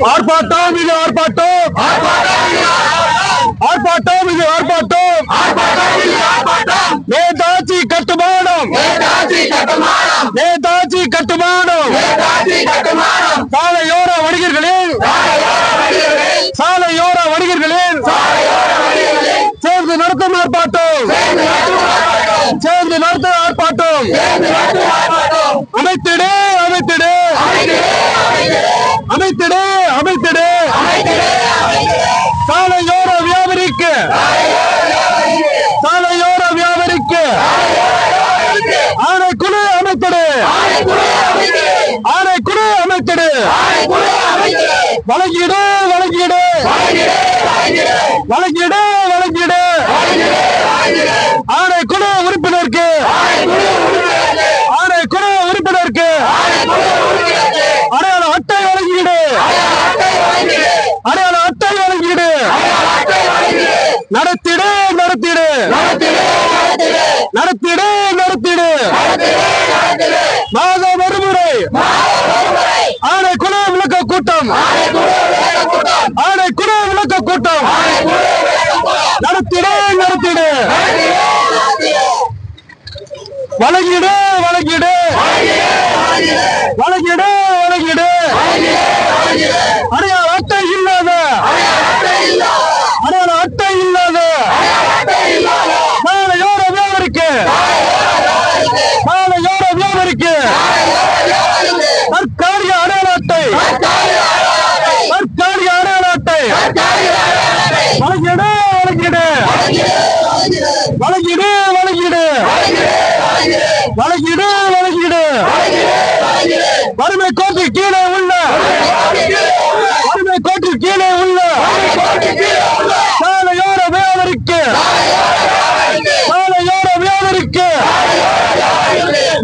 ஆர்ப்பாட்டம் இது ஆர்ப்பாட்டம், ஆர்ப்பாட்டம் இது ஆர்ப்பாட்டம், நேதாஜி கட்டுமானம், நேதாஜி கட்டுமானம், சாலையோர வணிகர்களின், சாலையோர வணிகர்களின் சேர்ந்து நடத்தும் ஆர்ப்பாட்டம், சேர்ந்து நடத்தும் ஆர்ப்பாட்டம், அமைத்திடு அமைத்திடு அமைத்திடு அமைத்திடு சாலையோர வியாபாரிக்கு, சாலையோர வியாபாரிக்கு ஆணைக்குழு அமைத்திடு, ஆணைக்குழு அமைத்திடு, வழங்கிடு வழங்கிடு வழங்கிடு வழங்கிடு ஆணைக்குழு உறுப்பினருக்கு, ஆணைக்குழு உறுப்பினருக்கு அடையாள அட்டை வழங்கிடு, அடையாள அட்டை வழங்கிடு, நடத்திடு நடத்திடு நடத்திடு நடத்திடு மாதம் ஒருமுறை ஆணைக்குழு விளக்க கூட்டம், ஆணைக்குழு விளக்க கூட்டம் நடத்திடு நடத்திடு வழங்கிடு வழங்கிடு வழங்கிடு வழங்கிடு அடையாள அட்டை இல்லாத, அடையாள அட்டை இல்லாத சாலையோர வியாபாரிக்கு, சாலையோர வியாபாரிக்கு தற்காலிக அடையாள அட்டை, தற்காலிக அடையாள அட்டை வழங்கிடு வழங்கிடு வழங்கிடு வழங்கிடு வழங்கிடு வழங்கிடு வறுமை கோட்டு கீழே உள்ள, வறுமை கோட்டு கீழே உள்ள சாலையோர வியாபாரிக்கு, சாலையோர வியாபாரிக்கு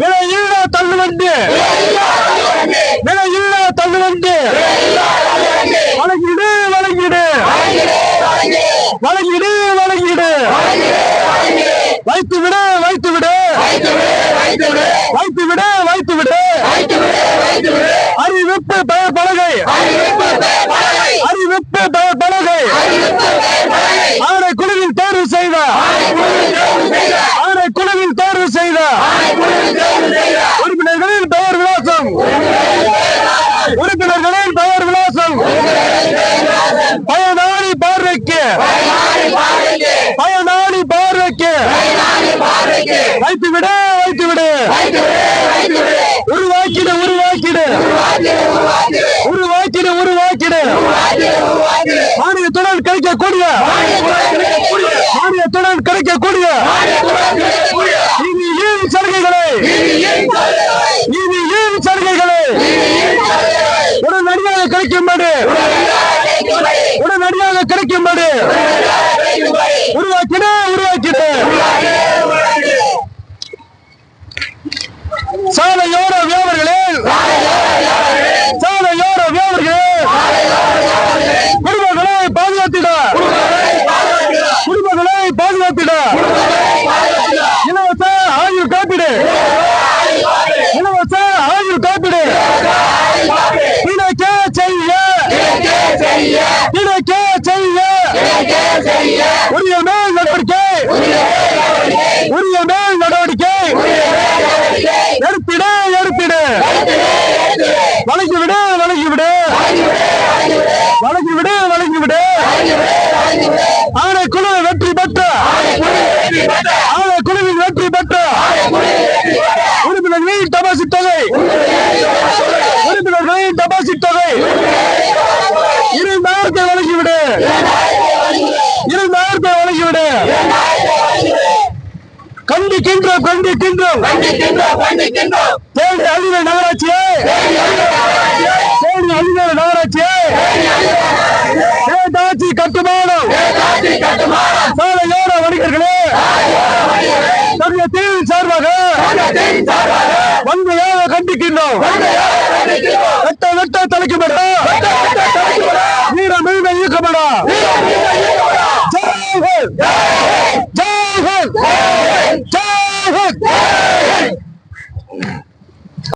விலையில்லா தள்ளுவண்டி, விலையில்லா தள்ளுவண்டி வழங்கிடு வழங்கிடு வழங்கிடு வழங்கிடு வைத்து விடு வைத்து விடு வைத்து விடு வைத்து விடு அறிவிப்பு பெயர் பலகை, அறிவிப்பு பெயர் பலகை ஆணைக்குழுவில் தேர்வு செய்த, ஆணைக்குழுவில் தேர்வு செய்த உறுப்பினர்களின் பெயர் விலாசம், உறுப்பினர்களின் பெயர் விலாசம் பயனாளி பார்வைக்கு, பயனாளி பார்வைக்கு வைத்து விடு வைத்து விடு உருவாக்கிடு உருவாக்கிடு உருவாக்கிடு உருவாக்கிடு மானியத்துடன் கிடைக்கக்கூடிய, மானியத்துடன் கிடைக்கக்கூடிய நீதியின் சலுகைகளை, நீதியின் சலுகைகளை உடனடியாக கிடைக்கும்படி, உடனடியாக கிடைக்கும்படி உருவாக்கிடு உருவாக்கிடு சாலையோர வியாபாரிகளே, சாலையோர வியாபாரிகளே குடும்பங்களை பாதுகாத்திட, குடும்பங்களை பாதுகாத்திட இலவச ஆயுள் காப்பீடு, இலவச ஆயுள் காப்பீடு கிடைக்க செய்ய, கிடைக்க செய்ய உரிய மேல் நடவடிக்கை, உரிய மேல் நடவடிக்கை எடுத்திடு எடுத்திடு வழங்கிவிடு வழங்கிவிடு வழங்கிவிடு வழங்கிவிடு ஆணைக்குழு வெற்றி பெற்ற, ஆணைக்குழுவில் வெற்றி பெற்ற உறுப்பினர்களின் டெபாசிட் தொகை, உறுப்பினர்களின் டெபாசிட் தொகை 2000 வழங்கிவிடு, 2000 வழங்கிவிடு கண்டிக்கின்றோம் கண்டிக்கின்றோம் தேனி அழிவு நகராட்சியை, தேனி அழிவு நகராட்சியை நேதாஜி கட்டுமானம், சாலையோர வணிகர்களே சமயத்தின் சார்பாக வன்மையாக கண்டிக்கின்றோம். வெட்ட வெட்ட தலைக்குமடா, வீர மீன இயக்கமடா,